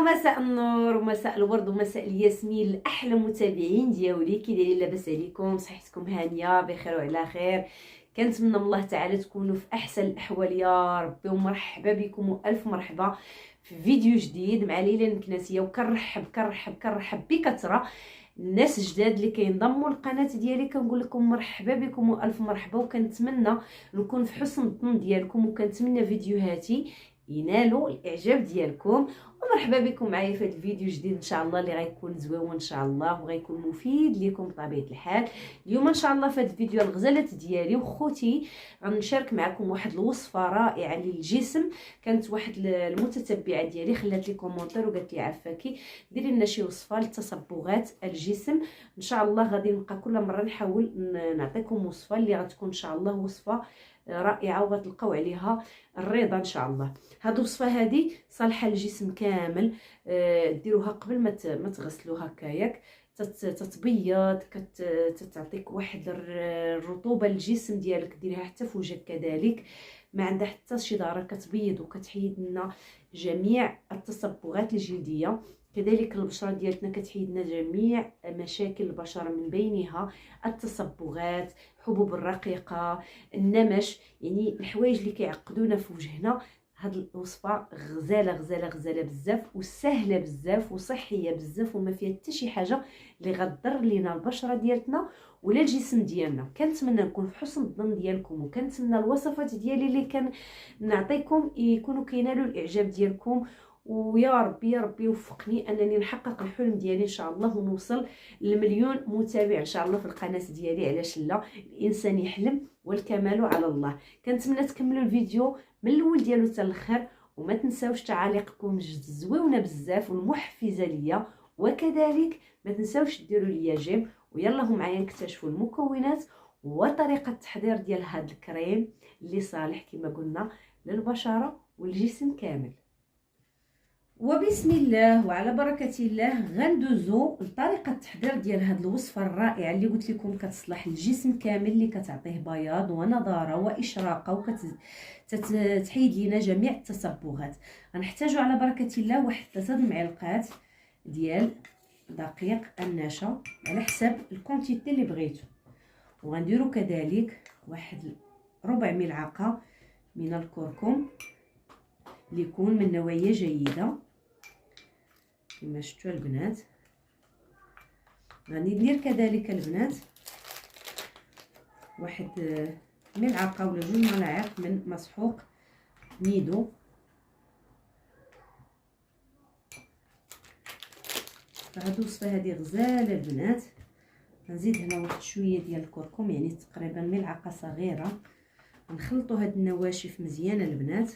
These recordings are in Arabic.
مساء النور ومساء الورد ومساء الياسمين لاحلى متابعين ديالي. كي دايرين؟ لاباس عليكم؟ صحتكم هانيه بخير وعلى خير؟ كنتمنى من الله تعالى تكونوا في احسن الاحوال يا ربي، ومرحبا بكم والف مرحبا في فيديو جديد مع ليلى المكناسيه. وكنرحب بكثره الناس الجداد اللي كينضموا للقناه ديالي. كنقول لكم مرحبا بكم والف مرحبا، وكنتمنى نكون في حسن الظن ديالكم، وكنتمنى فيديوهاتي ينالوا الاعجاب ديالكم. ومرحبا بكم معايا في هذا الفيديو جديد ان شاء الله اللي غيكون زويون ان شاء الله وغيكون مفيد لكم بطبيعه الحال. اليوم ان شاء الله في هذا الفيديو الغزالات ديالي وخوتي غنشارك معكم واحد الوصفه رائعه للجسم. كانت واحد المتتبعه ديالي خلات لي كومونتير وقالت لي عافاكي ديري لنا شي وصفه لتصبغات الجسم. ان شاء الله غادي نبقى كل مره نحاول نعطيكم وصفه اللي غتكون ان شاء الله وصفه رائعه وغتلقاو عليها الرضا ان شاء الله. هاد الوصفه هذه صالحه للجسم كامل. ديروها قبل ما تغسلوها هكاياك تتبيض، كتعطيك واحد الرطوبه للجسم ديالك. ديريها حتى في وجهك كذلك، ما عندها حتى شي ضرر، كتبيض وكتحيد لنا جميع التصبغات الجلديه. كذلك البشره ديالتنا كتحيد لنا جميع مشاكل البشره، من بينها التصبغات، حبوب الرقيقه، النمش، يعني الحوايج اللي كيعقدونا في وجهنا. هاد الوصفه غزاله بزاف وسهله بزاف وصحيه بزاف، وما فيها حتى شي حاجه اللي غضر لينا البشره ديالتنا ولا الجسم ديالنا. كنتمنى نكون في حسن الظن ديالكم، وكنتمنى الوصفات ديالي اللي كنعطيكم يكونوا كينالوا الاعجاب ديالكم. ويا ربي يا ربي يوفقني انني نحقق الحلم ديالي ان شاء الله، ونوصل للمليون متابع ان شاء الله في القناه ديالي. علاش لا؟ الانسان يحلم والكمال على الله. كنتمنى تكملوا الفيديو من الاول ديالو حتى الاخر، وما تنساوش تعاليقكم الزويونه بزاف والمحفزه ليا، وكذلك ما تنساوش ديروا ليا جيم. ويلا هم معايا نكتشفوا المكونات وطريقه التحضير ديال هذا الكريم اللي صالح كما قلنا للبشره والجسم كامل. وبسم الله وعلى بركه الله غندوزو لطريقه التحضير ديال هذه الوصفه الرائعه اللي قلت لكم كتصلح للجسم كامل، اللي كتعطيه بياض ونضاره واشراقه وتحيد لنا جميع التصبغات. غنحتاجو على بركه الله واحد 3 معلقات ديال دقيق النشا على حساب الكونتيتي اللي بغيتو، وغنديروا كذلك واحد ربع ملعقه من الكركم اللي يكون من نوعيه جيده كما شفتوا البنات. غادي ندير كذلك البنات واحد ملعقه ولا 2 ملاعق من مسحوق نيدو. هاد الوصفه هذه غزاله البنات. غنزيد هنا واحد شويه ديال الكركم، يعني تقريبا ملعقه صغيره. نخلطوا هاد النواشف مزيان البنات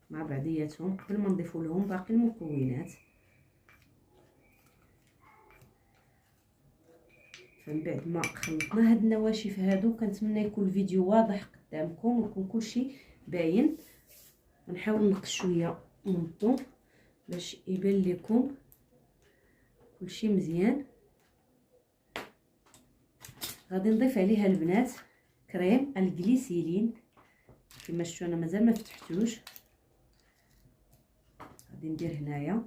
مع بعضياتهم قبل ما نضيفوا لهم باقي المكونات. فمن بعد ما خلطنا هاد النواشف هادو كنتمنى يكون الفيديو واضح قدامكم ويكون كلشي باين. غنحاول نقص شويه من الضوء باش يبان لكم كلشي مزيان. غادي نضيف عليها البنات كريم الجليسيرين كما شفتوا، انا مازال ما فتحتوش. غادي ندير هنايا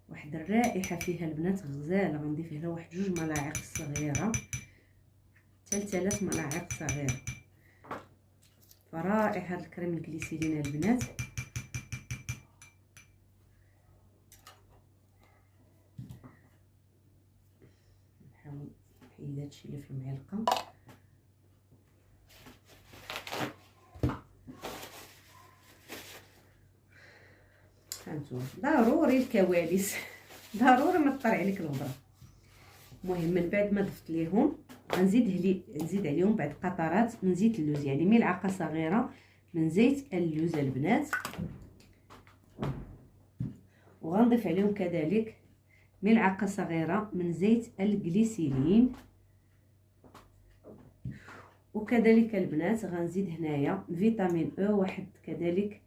واحد الرائحه فيها البنات غزاله. غنضيف هنا واحد 2 ملاعق صغيره، 3 ملاعق صغيره. فرائع هذا الكريم الجليسيرين البنات. نحاول نحيد هادشي اللي في المعلقه. هانتوما ضروري الكواليس ضروري ما تطري عليك الهضره. المهم من بعد ما ضفت ليهم نزيد عليهم بعد قطرات من زيت اللوز، يعني ملعقه صغيره من زيت اللوز البنات. وغنضيف عليهم كذلك ملعقه صغيره من زيت الجليسيرين. وكذلك البنات غنزيد هنايا فيتامين او واحد كذلك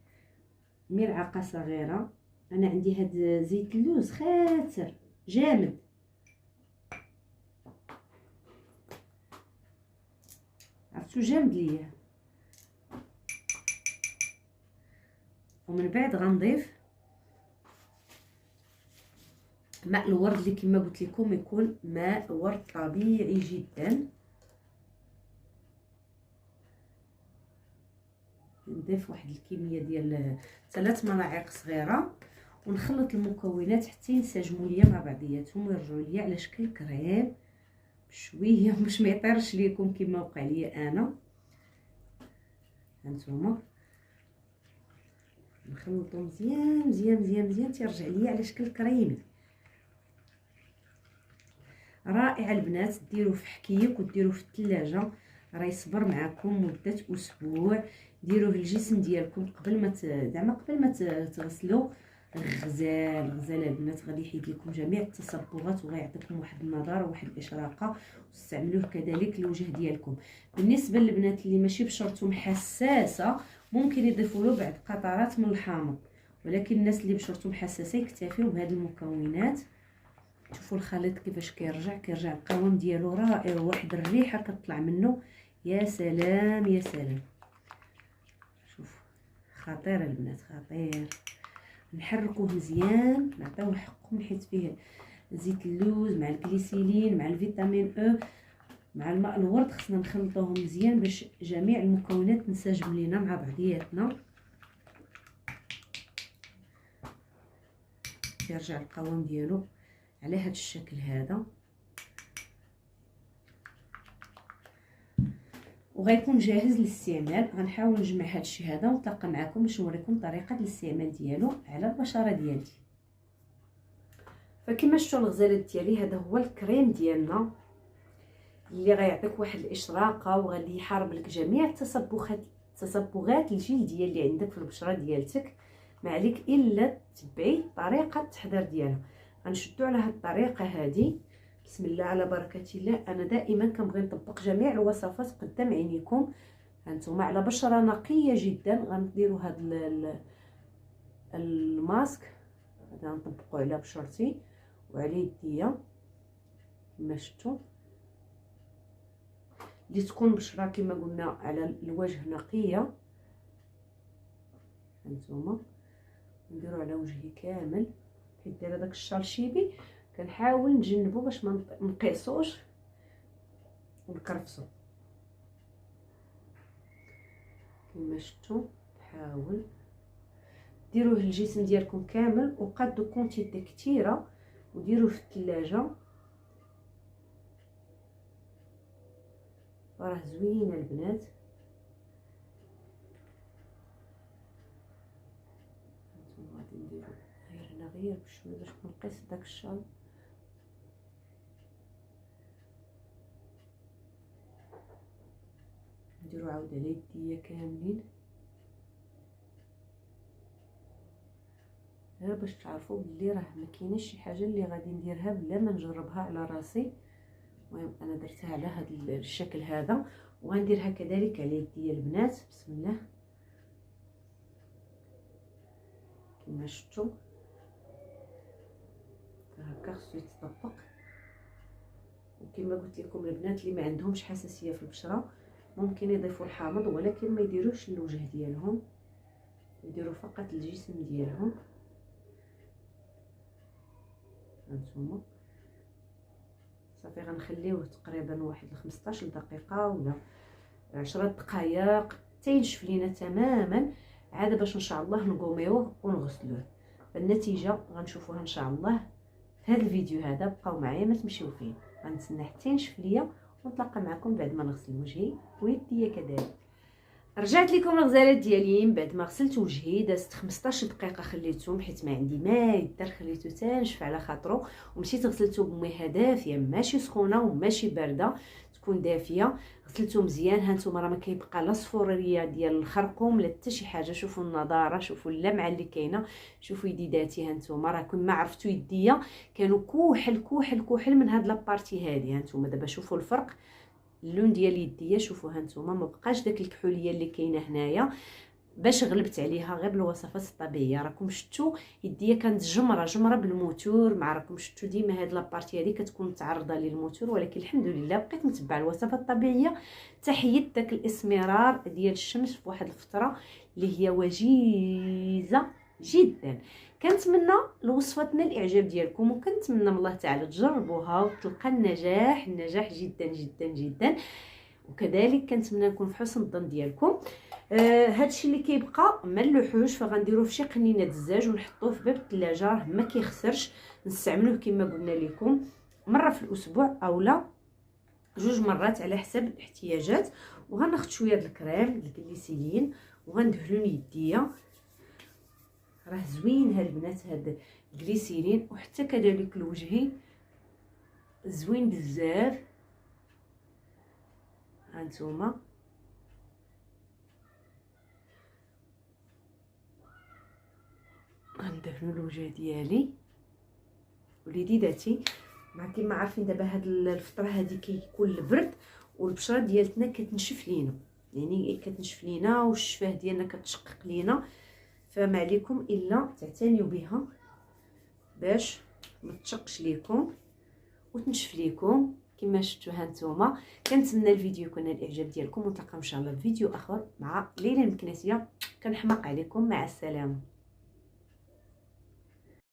ملعقه صغيره. انا عندي هاد زيت اللوز خاطر جامد، عرفتو جامد ليا. ومن بعد غنضيف ماء الورد اللي كما قلت لكم يكون ماء ورد طبيعي جدا. نضيف واحد الكميه ديال 3 ملاعق صغيره ونخلط المكونات حتى ينسجموا ليا مع بعضياتهم ويرجعوا ليا على شكل كريم بشويه باش ما يطيرش ليكم كما وقع ليا انا. هانتوما نخلطو مزيان مزيان مزيان مزيان تيرجع ليا على شكل كريمي رائع. البنات ديروه في حكيك وديروه في الثلاجه، راه يصبر معكم مده اسبوع. ديروه للجسم ديالكم قبل ما زعما قبل ما تغسلوا. غزال البنات غادي يحيد لكم جميع التصبغات وغيعطيكم واحد النضاره وواحد الاشراقه، واستعملوه كذلك للوجه ديالكم. بالنسبه للبنات اللي ماشي بشرتهم حساسه ممكن يضيفوا له بعض قطرات من الحامض، ولكن الناس اللي بشرتهم حساسه يكتفيوا بهذه المكونات. شوفوا الخليط كيفاش كيرجع القوام ديالو رائع، واحد الريحه كتطلع منه يا سلام يا سلام. شوف خطير البنات خطير. نحركوه مزيان نعطيوه حقهم حيت فيه زيت اللوز مع الجليسيلين مع الفيتامين او مع الماء الورد. خصنا نخلطوهم مزيان باش جميع المكونات تنسجم لينا مع بعضياتنا. يرجع القوام ديالو على هذا الشكل هذا، وغيكون جاهز للاستعمال. غنحاول نجمع هذا الشيء هذا ونتلاقى معكم باش نوريكم طريقه الاستعمال ديالو على البشره ديالتي. فكما شفتوا الغزالات ديالي هذا هو الكريم ديالنا اللي غيعطيك واحد الاشراقه وغادي يحارب لك جميع التصبغات الجلديه اللي عندك في البشره ديالتك. ما عليك الا تتبعي طريقه التحضير ديالها. غنشدوا على هذه الطريقه هذه بسم الله على بركه الله. انا دائما كنبغي نطبق جميع الوصفات قدام عينيكم. هانتوما على بشره نقيه جدا غنديروا هذا الماسك هذا نطبقوا على بشرتي وعلى يديا كما شفتوا. اللي تكون بشره كما قلنا على الوجه نقيه هانتوما نديروا على وجهي كامل. حيت دايره داك الشال شيبي كنحاول نتجنبو باش ما نقيسوش ونكرفسو كما شفتوا. حاول ديروه للجسم ديالكم كامل وقادو كونتيتي كثيره وديروه في الثلاجه. راه زوينه البنات. هانتوما غادي نديرو غير هنا غير بشويه باش نقيس داك الشال. نديرو عاود على يديا كاملين غير باش تعرفوا بلي راه ما كايناش شي حاجه اللي غادي نديرها بلا ما نجربها على راسي. المهم انا درتها على هذا الشكل هذا وغنديرها كذلك على يديا البنات. بسم الله كما شفتوا هكا خصو يتطبق. وكما قلت لكم البنات اللي ما عندهمش حساسيه في البشره ممكن يضيفوا الحامض ولكن ما يديروش الوجه ديالهم، يديروا فقط الجسم ديالهم. هانتوما صافي غنخليوه تقريبا واحد 15 دقيقه ولا 10 دقائق حتى ينشف لينا تماما. عاد باش ان شاء الله نقوميوه ونغسلوه. النتيجه غنشوفوها ان شاء الله في هذا الفيديو هذا. بقاو معايا ما تمشيو فين. غنتسنى حتى ينشف ليا ونتلاقى معكم بعد ما نغسل وجهي ويديا كذلك. رجعت لكم الغزالات ديالي من بعد ما غسلت وجهي. دازت 15 دقيقه خليتهم حيت ما عندي ما يدار، خليته تنشف على خاطرو ومشيت غسلته بمياه دافيه ماشي سخونه وماشي بارده، تكون دافيه. غسلته مزيان. هانتوما راه ما كيبقى لا صفوريه ديال الخرقوم لا حتى شي حاجه. شوفوا النضاره، شوفوا اللمعه اللي كاينه، شوفوا يديداتي. هانتوما راه كما عرفتوا يديا كانوا كوحل كوحل كوحل من هاد لابارتي هادي. هانتوما دابا شوفوا الفرق اللون ديال يديا. شوفوا هانتوما ما بقاش داك الكحوليه اللي كاينه هنايا باش غلبت عليها غير بالوصفات الطبيعيه. راكم شفتوا يديا كانت جمره بالموتور. مع راكم شفتوا ديما هاد لابارتي هذه كتكون متعرضه للموتور، ولكن الحمد لله بقيت نتبع الوصفات الطبيعيه تحيد داك الاسمرار ديال الشمس في واحد الفتره اللي هي وجيزه جدا. كنتمنى الوصفه تنال الاعجاب ديالكم، وكنتمنى من الله تعالى تجربوها وتلقى النجاح جدا جدا جدا. وكذلك كنتمنى نكون في حسن الظن ديالكم. هادشي اللي كيبقى ما نلوحوش، فغنديروه في شي قنينه الزاج ونحطوه في باب الثلاجه، راه ما كيخسرش. نستعملوه كما قلنا لكم مره في الاسبوع اولا 2 مرات على حسب الاحتياجات. وغناخذ شويه د الكريم الجليسيلين وغندهنو يديا. راه زوين ها البنات هاد الجليسيلين، وحتى كذلك الوجهي زوين بزاف. هانتوما غندهنو الوجه ديالي. وليداتي مع كيما عارفين دابا هاد الفتره هادي كيكون البرد والبشره ديالتنا كتنشف لينا، يعني كتنشف لينا والشفاه ديالنا كتشقق لينا، فما عليكم الا تعتنيوا بها باش ما تشقش ليكم وتنشف ليكم كما شفتوا. هانتوما كنتمنى الفيديو يكون الاعجاب ديالكم، ونتلاقاو ان شاء الله في فيديو اخر مع ليلى المكناسيه. كنحماق عليكم، مع السلامه.